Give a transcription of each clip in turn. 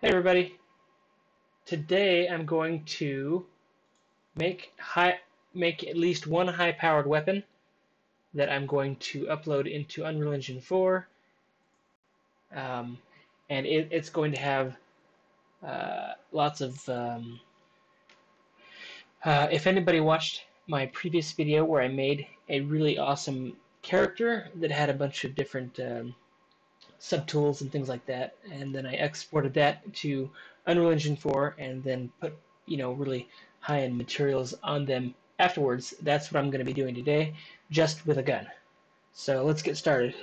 Hey everybody! Today I'm going to make at least one high-powered weapon that I'm going to upload into Unreal Engine 4, and it's going to have lots of. If anybody watched my previous video where I made a really awesome character that had a bunch of different subtools and things like that, and then I exported that to Unreal Engine 4 and then put really high-end materials on them afterwards. That's what I'm going to be doing today, just with a gun. So let's get started.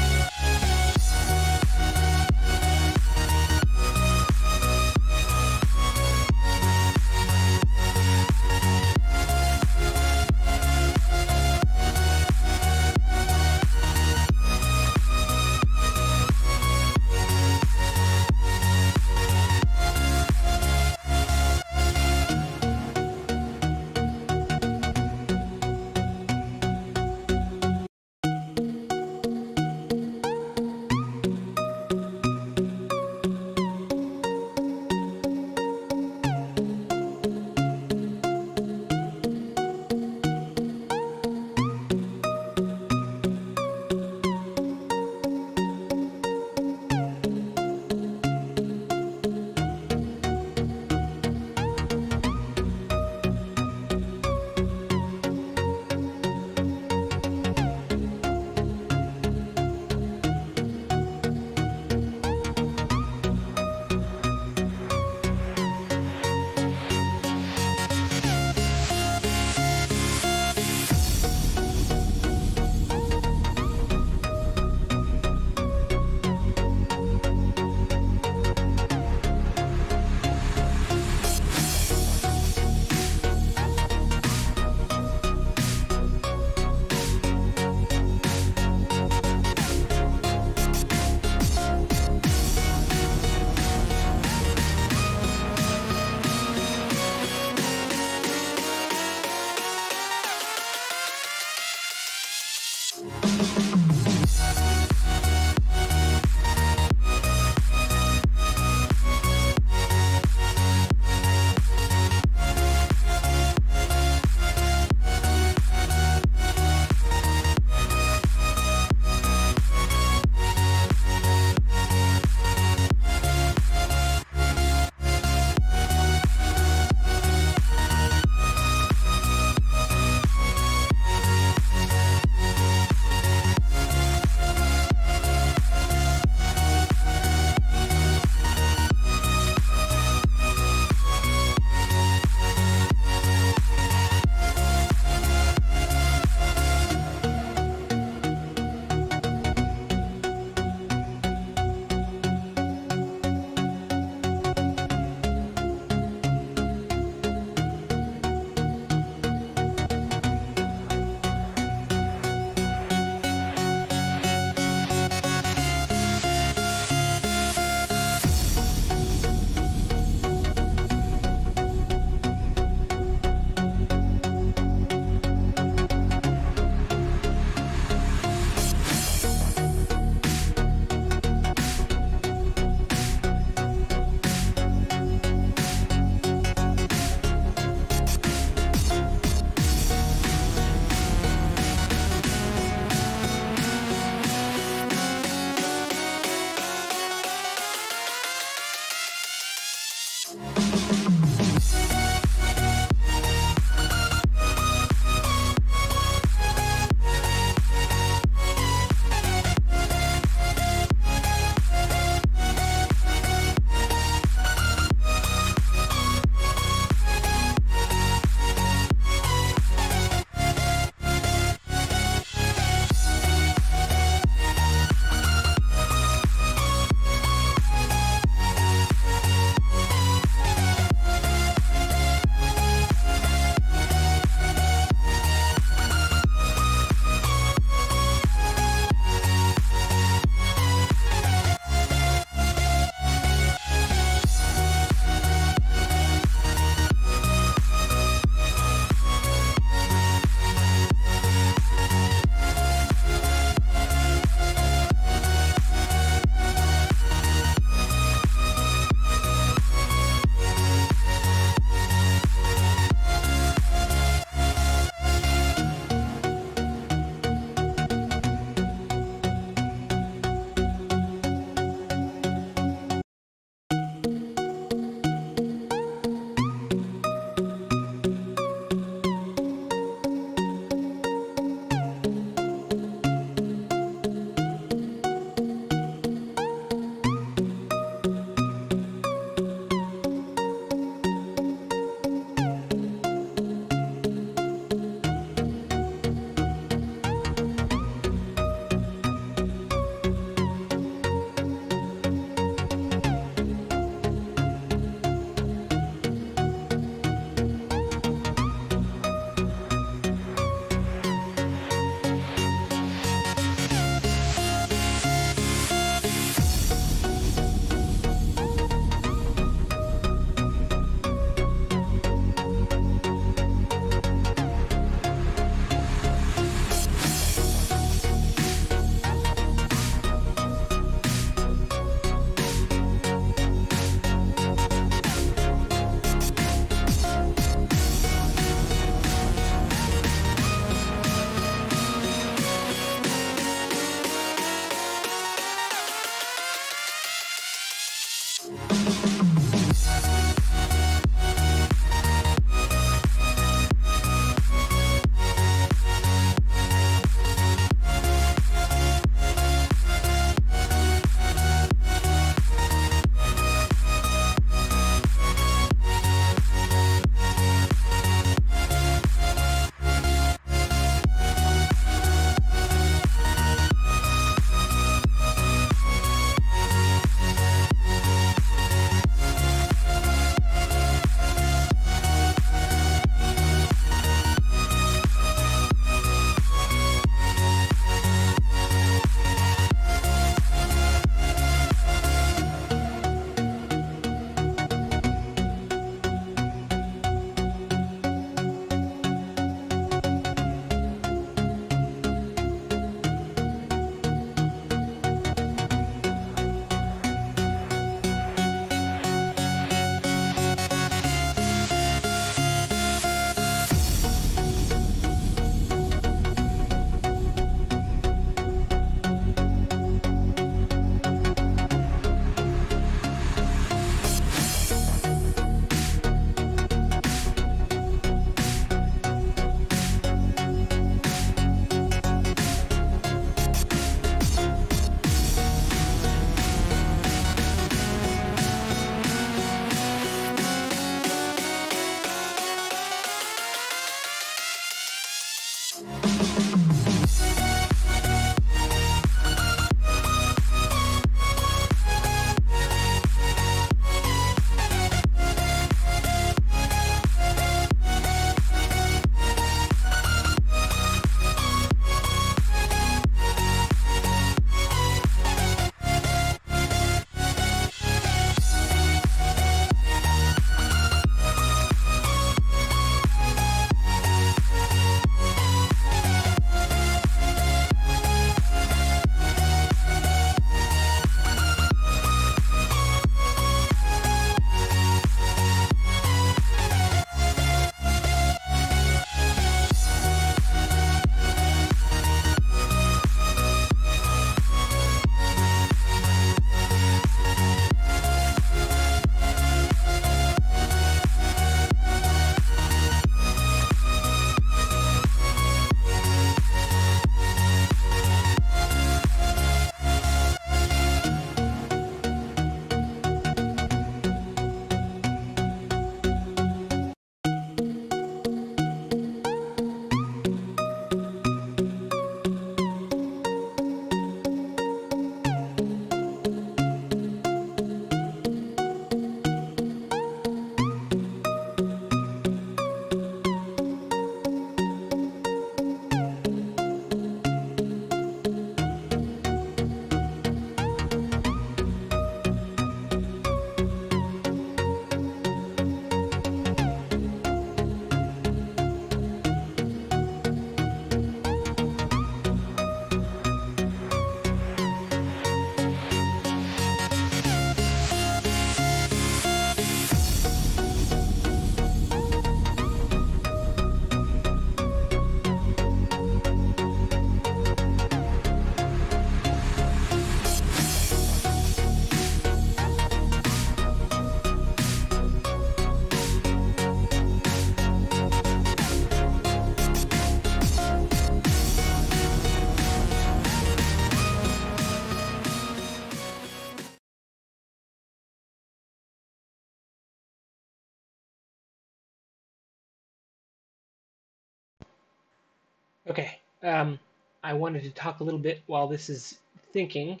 Okay, I wanted to talk a little bit while this is thinking.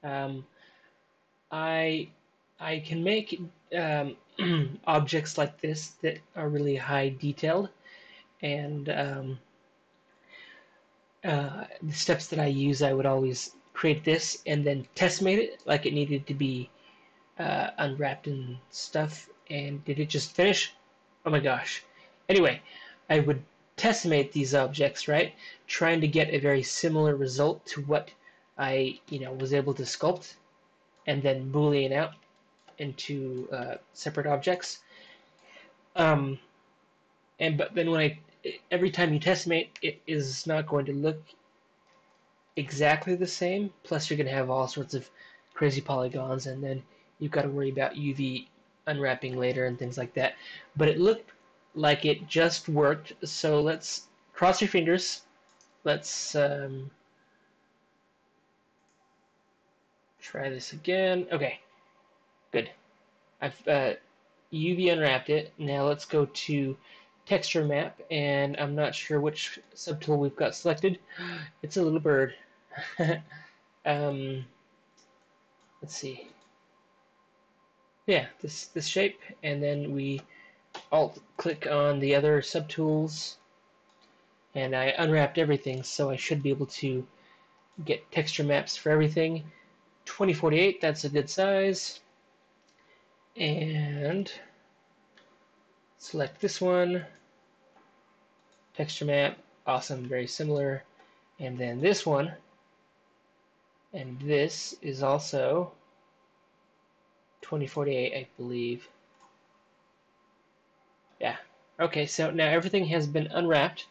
Um, I I can make um, objects like this that are really high detailed, and the steps that I use, I would always create this and then testmate it like it needed to be unwrapped and stuff. And did it just finish? Oh my gosh. Anyway, I would testmate these objects, right? Trying to get a very similar result to what I, was able to sculpt and then boolean out into separate objects. Um, but then every time you testmate, it is not going to look exactly the same. Plus, you're going to have all sorts of crazy polygons, and then you've got to worry about UV unwrapping later and things like that. But it looked like it just worked, so let's cross your fingers. Let's try this again. Okay, good. I've UV unwrapped it. Now let's go to texture map, and I'm not sure which subtool we've got selected. It's a little bird. um, let's see. Yeah, this shape, and then we alt click on the other subtools, and I unwrapped everything, so I should be able to get texture maps for everything. 2048, that's a good size. And select this one, texture map, awesome, very similar. And then this one, and this is also 2048, I believe. Yeah. Okay, so now everything has been unwrapped.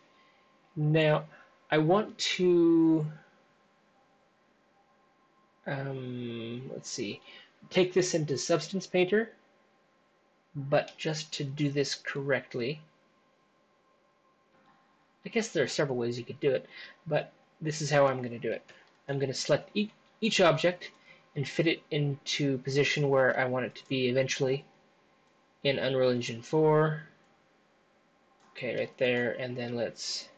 Now, I want to, let's see, take this into Substance Painter, but just to do this correctly, I guess there are several ways you could do it, but this is how I'm going to do it. I'm going to select each object and fit it into position where I want it to be eventually in Unreal Engine 4. Okay, right there, and then let's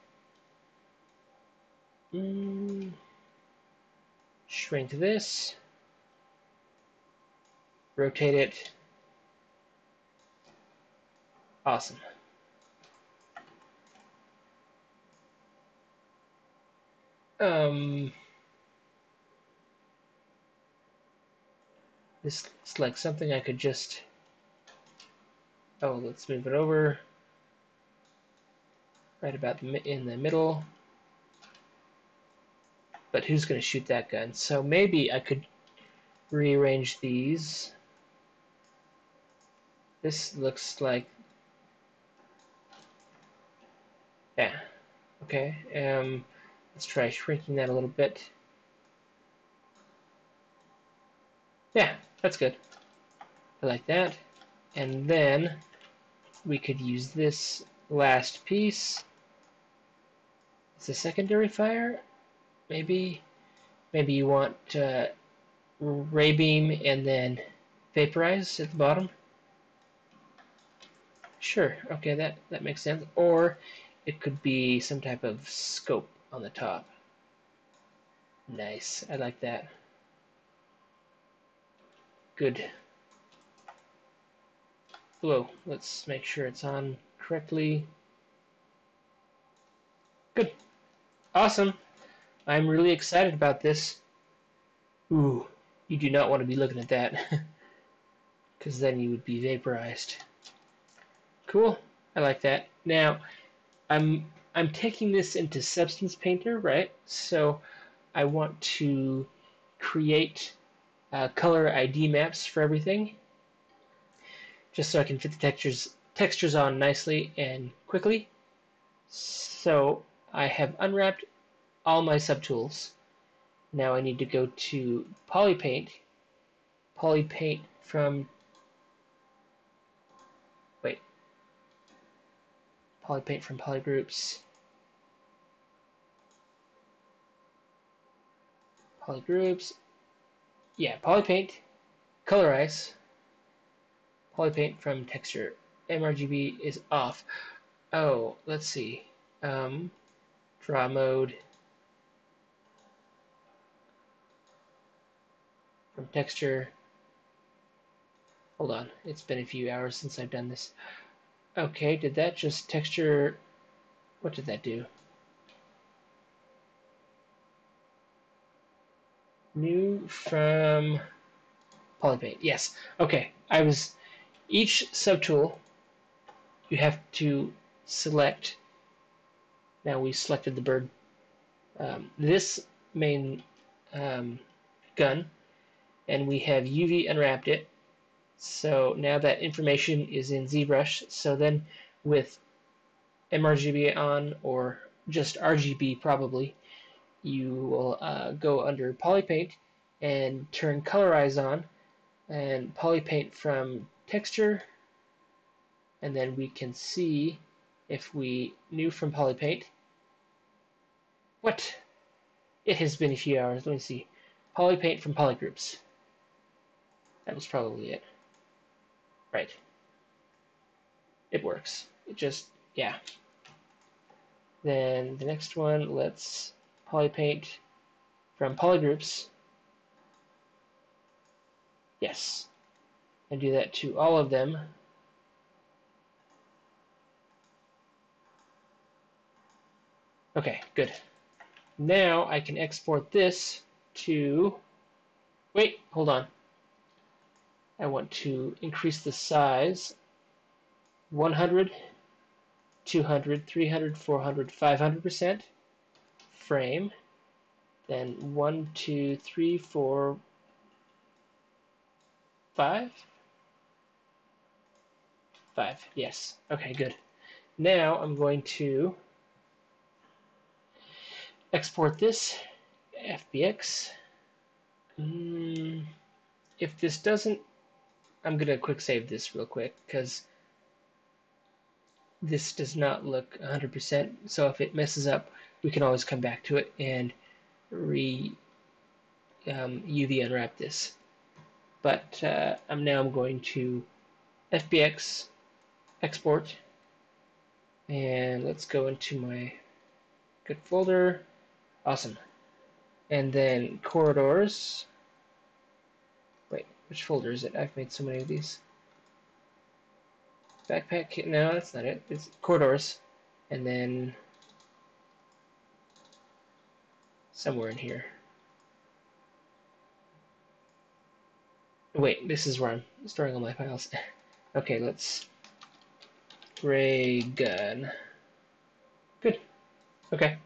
shrink this, rotate it. Awesome. This is like something I could just, let's move it over right about in the middle. But who's going to shoot that gun? So maybe I could rearrange these. This looks like, yeah, okay. Let's try shrinking that a little bit. Yeah, that's good. I like that. And then we could use this last piece. It's a secondary fire. Maybe you want ray beam and then vaporize at the bottom. Sure, okay, that makes sense. Or it could be some type of scope on the top. Nice, I like that. Good. Whoa, let's make sure it's on correctly. Good. Awesome. I'm really excited about this. Ooh, you do not want to be looking at that, because then you would be vaporized. Cool. I like that. Now, I'm taking this into Substance Painter, right? So I want to create color ID maps for everything, just so I can fit the textures on nicely and quickly. So I have unwrapped all my subtools. Now I need to go to Polypaint from, Polypaint from Polygroups, yeah, Polypaint, Colorize, Polypaint from Texture, mRGB is off. Oh, let's see. draw mode, from texture. Hold on, it's been a few hours since I've done this. Okay, did that just texture? What did that do? New from Polypaint. Yes. Okay. Each subtool you have to select. Now we selected the bird. This main gun, and we have UV unwrapped it. So now that information is in ZBrush. So then with mRGB on, or just RGB probably, you will go under Polypaint and turn Colorize on, and Polypaint from texture, and then we can see if we new from Polypaint. What? It has been a few hours. Let me see. Polypaint from Polygroups. That was probably it. Right. It works. It just, yeah. Then the next one, let's Polypaint from Polygroups. Yes. And do that to all of them. Okay, good. Now I can export this to, wait, hold on. I want to increase the size 100, 200, 300, 400, 500%, frame, then 1, 2, 3, 4, 5, 5, yes. Okay, good. Now I'm going to export this, FBX. If this doesn't, I'm going to quick save this real quick, because this does not look 100%, so if it messes up, we can always come back to it and UV unwrap this. But I'm going to FBX export, and let's go into my good folder. Awesome. And then corridors. Wait, which folder is it? I've made so many of these. Backpack, no, that's not it. It's corridors. And then somewhere in here. Wait, this is where I'm storing all my files. Okay, let's ray gun. Good. Okay.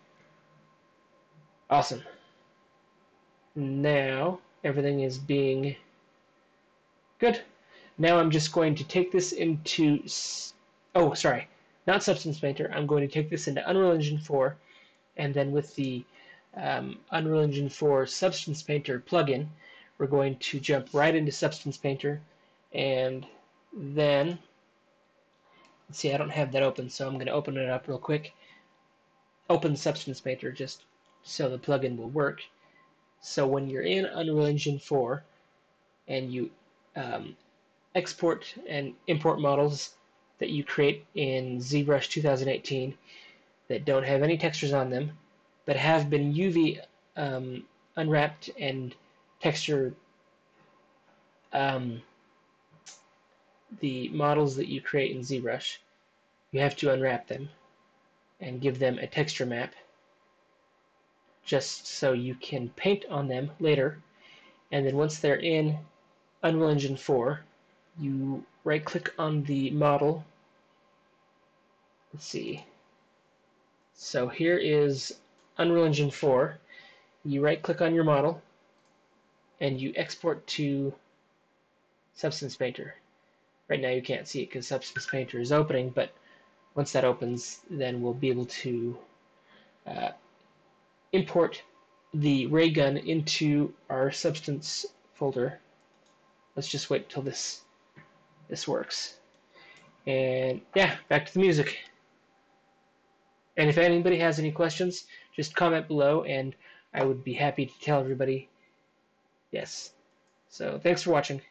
Awesome. Now everything is being good. Now I'm just going to take this into, oh, sorry, not Substance Painter. I'm going to take this into Unreal Engine 4, and then with the Unreal Engine 4 Substance Painter plugin, we're going to jump right into Substance Painter, and then, let's see, I don't have that open, so I'm going to open it up real quick. Open Substance Painter just so the plugin will work. So when you're in Unreal Engine 4 and you export and import models that you create in ZBrush 2018 that don't have any textures on them, but have been UV unwrapped and texture the models that you create in ZBrush, you have to unwrap them and give them a texture map just so you can paint on them later. And then once they're in Unreal Engine 4, you right click on the model. Let's see. So here is Unreal Engine 4. You right click on your model and you export to Substance Painter. Right now you can't see it because Substance Painter is opening, but once that opens, then we'll be able to import the ray gun into our Substance folder. Let's just wait till this works. And yeah, back to the music. And if anybody has any questions, just comment below and I would be happy to tell everybody. Yes. So thanks for watching.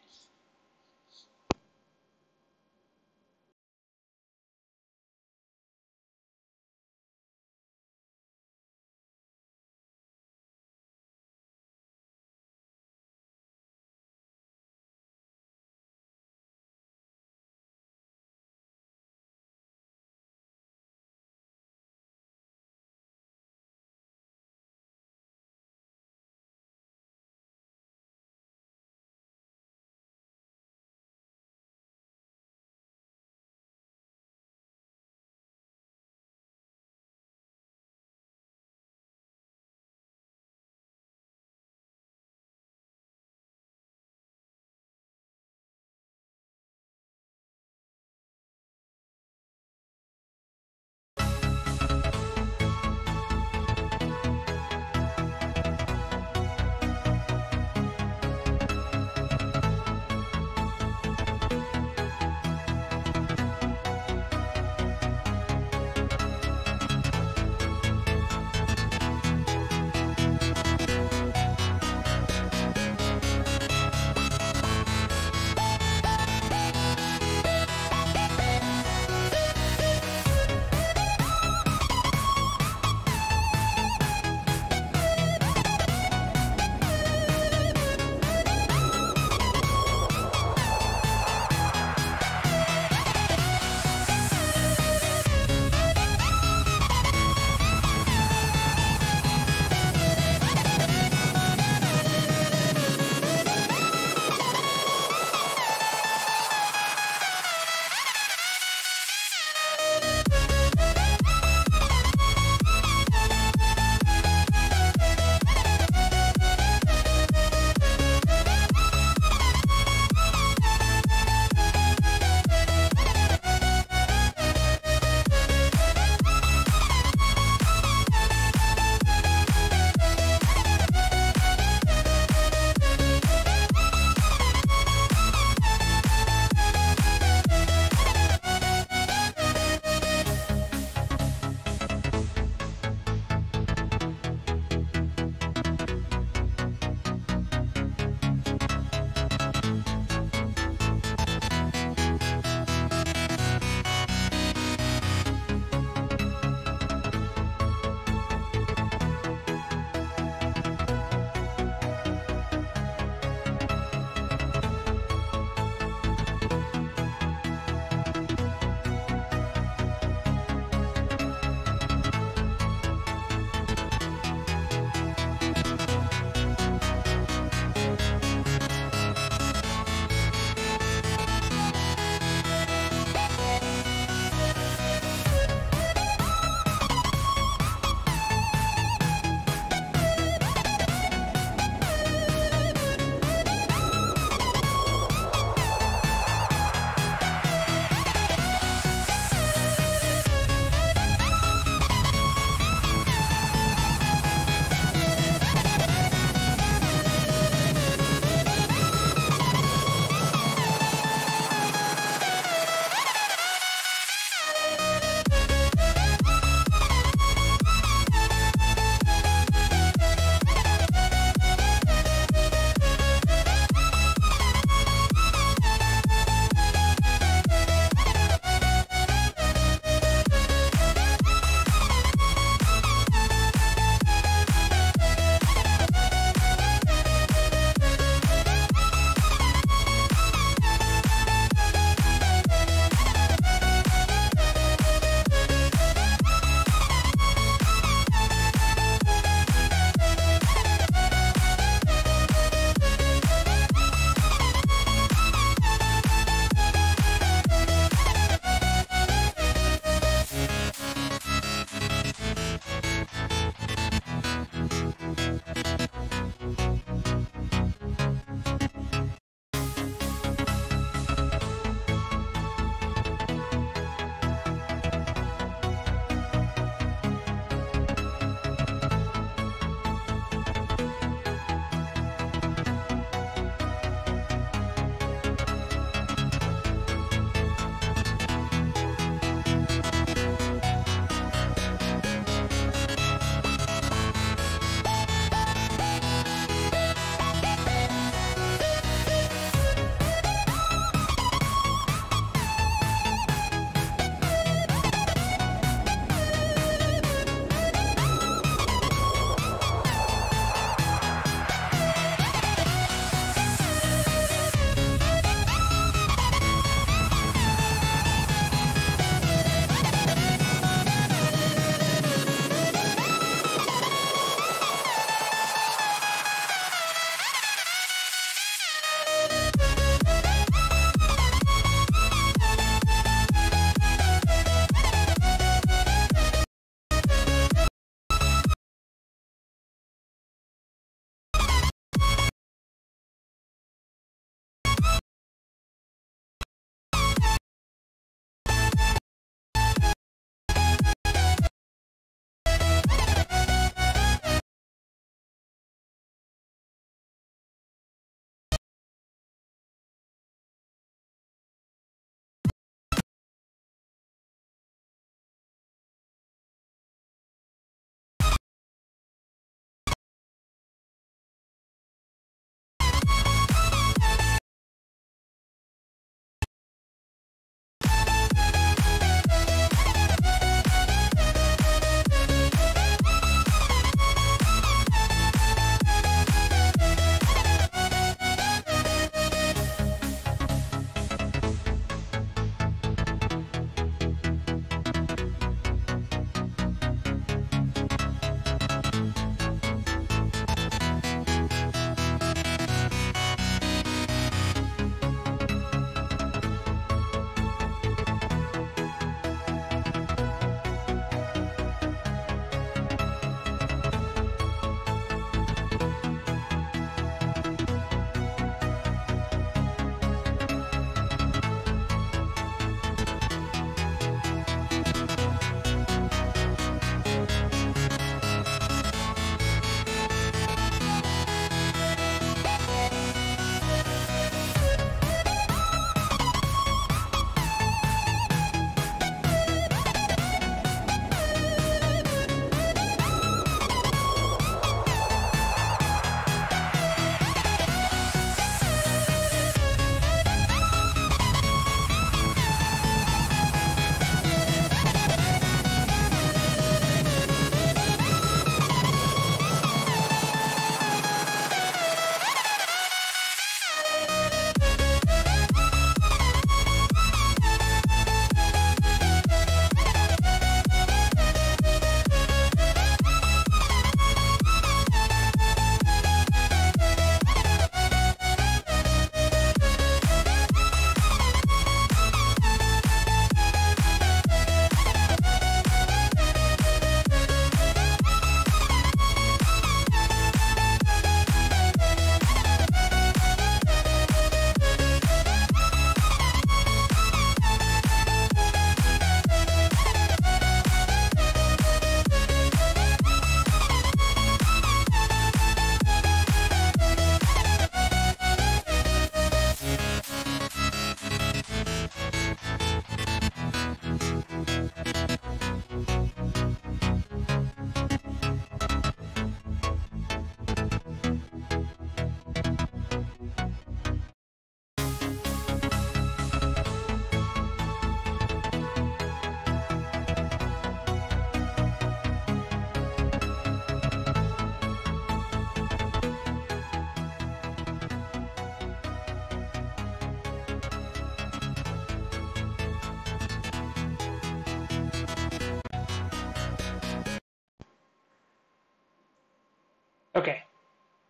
Okay,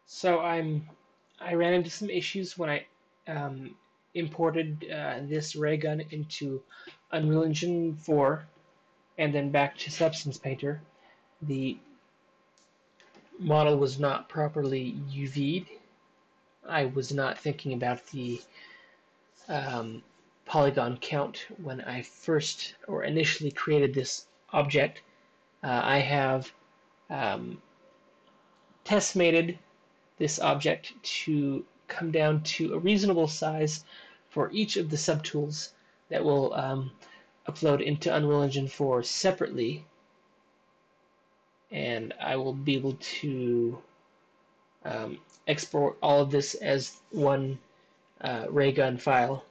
so I ran into some issues when I imported this ray gun into Unreal Engine 4 and then back to Substance Painter. The model was not properly UV'd. I was not thinking about the um, polygon count when I first or initially created this object. I have test mated this object to come down to a reasonable size for each of the subtools that will upload into Unreal Engine 4 separately, and I will be able to export all of this as one Raygun file,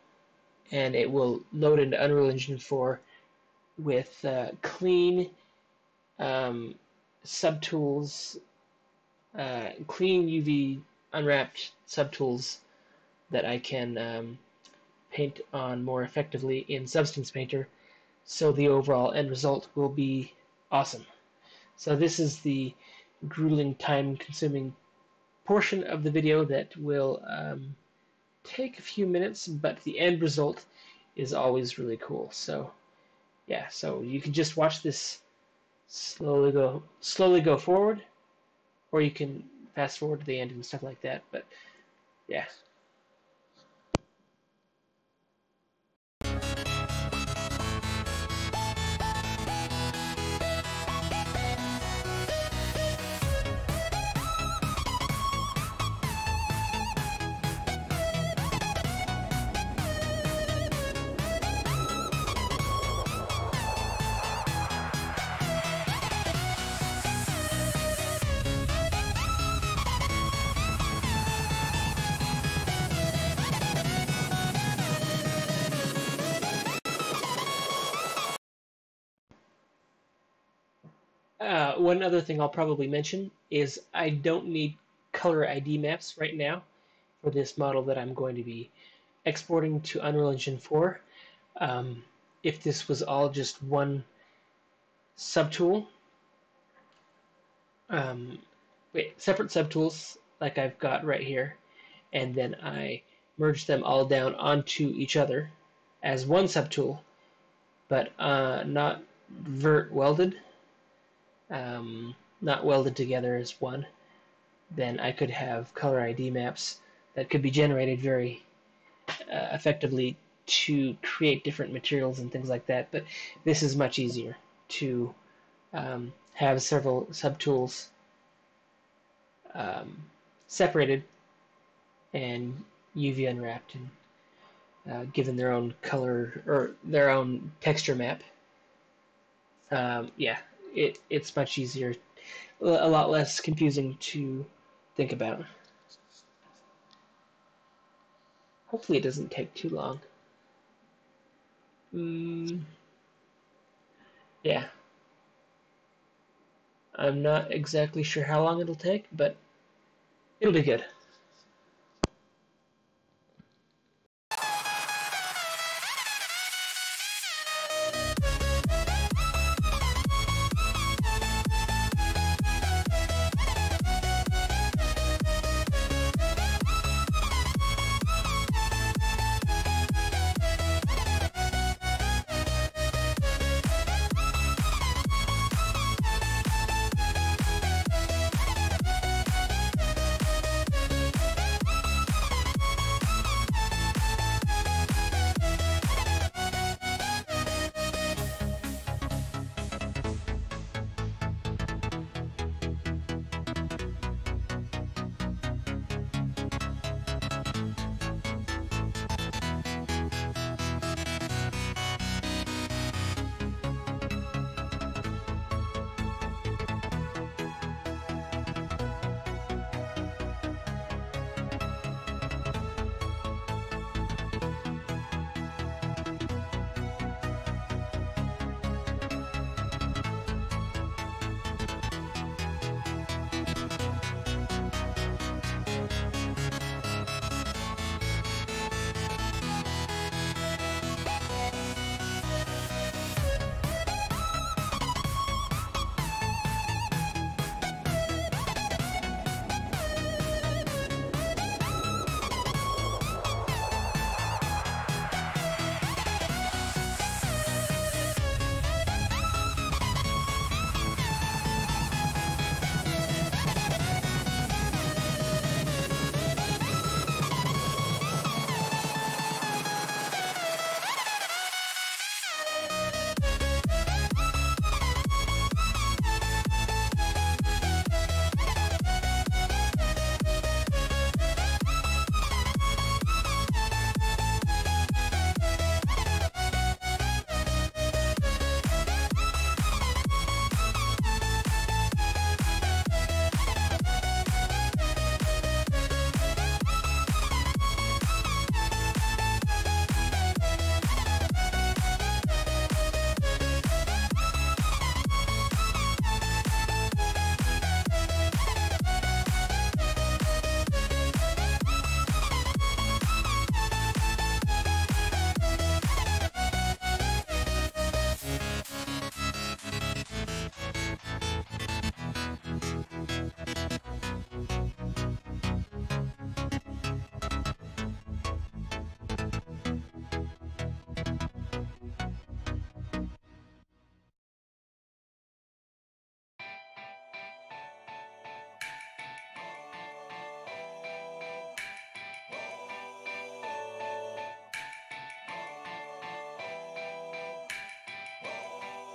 and it will load into Unreal Engine 4 with clean subtools, clean UV unwrapped subtools that I can paint on more effectively in Substance Painter, so the overall end result will be awesome. So this is the grueling, time-consuming portion of the video that will take a few minutes, but the end result is always really cool. So yeah, so you can just watch this slowly go forward, or you can fast forward to the end and stuff like that. But yeah. One other thing I'll probably mention is I don't need color ID maps right now for this model that I'm going to be exporting to Unreal Engine 4. If this was all just one subtool, separate subtools like I've got right here, and then I merge them all down onto each other as one subtool, but not vert welded, not welded together as one, then I could have color ID maps that could be generated very effectively to create different materials and things like that. But this is much easier to have several subtools separated and UV unwrapped and given their own color or their own texture map. Yeah, it's much easier, a lot less confusing to think about. Hopefully it doesn't take too long. Yeah. I'm not exactly sure how long it'll take, but it'll be good.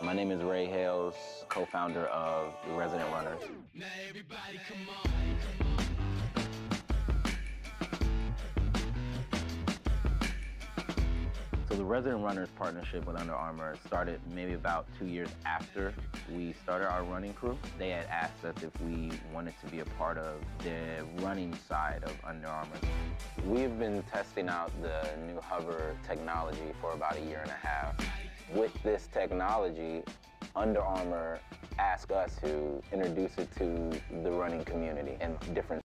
My name is Ray Hales, co-founder of the Resident Runners. Now everybody come on. So the Resident Runners partnership with Under Armour started maybe about 2 years after we started our running crew. They had asked us if we wanted to be a part of the running side of Under Armour. We've been testing out the new hover technology for about 1.5 years. With this technology, Under Armour asked us to introduce it to the running community and different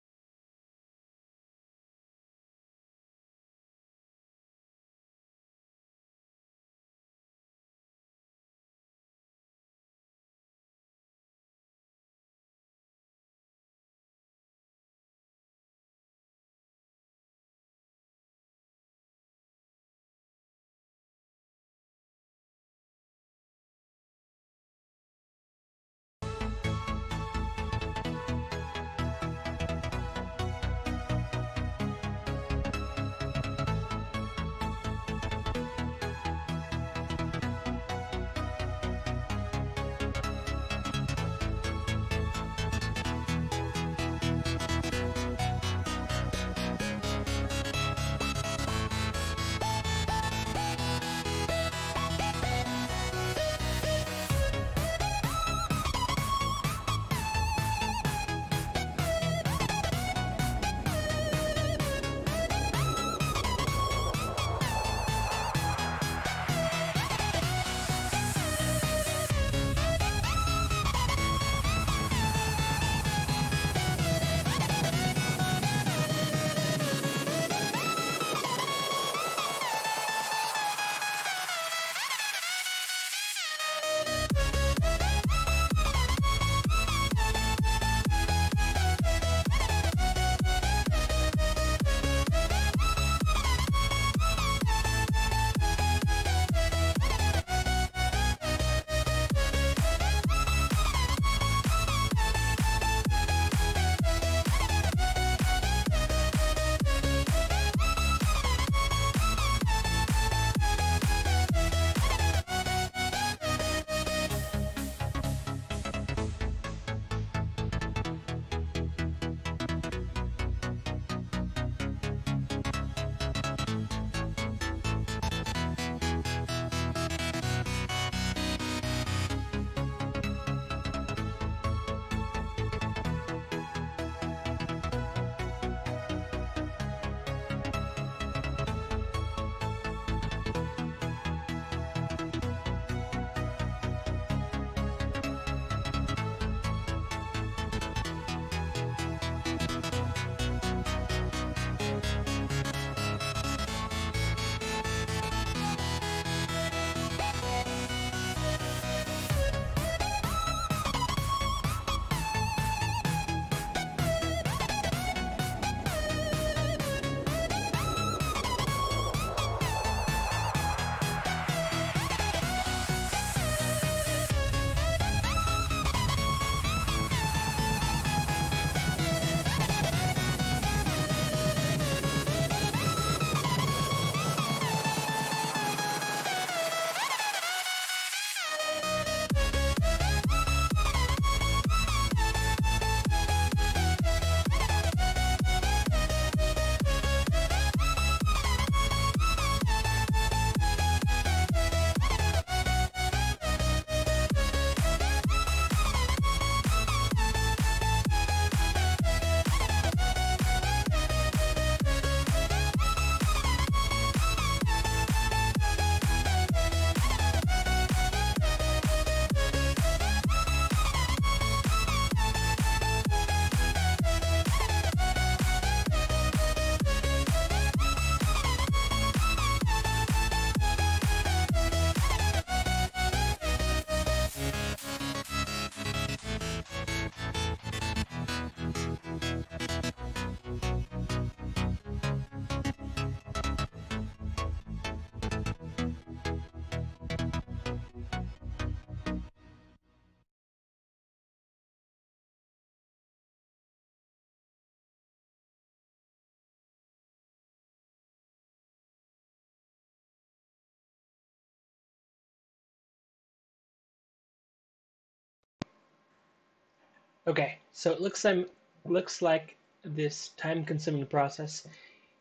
Okay, so it looks like this time-consuming process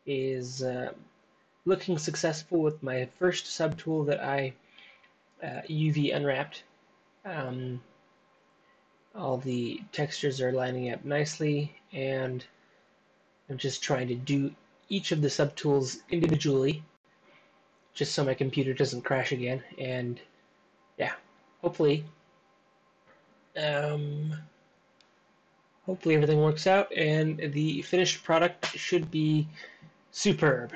is looking successful with my first subtool that I UV unwrapped. Um, all the textures are lining up nicely, and I'm just trying to do each of the subtools individually, just so my computer doesn't crash again. And yeah, hopefully, um, hopefully everything works out, and the finished product should be superb.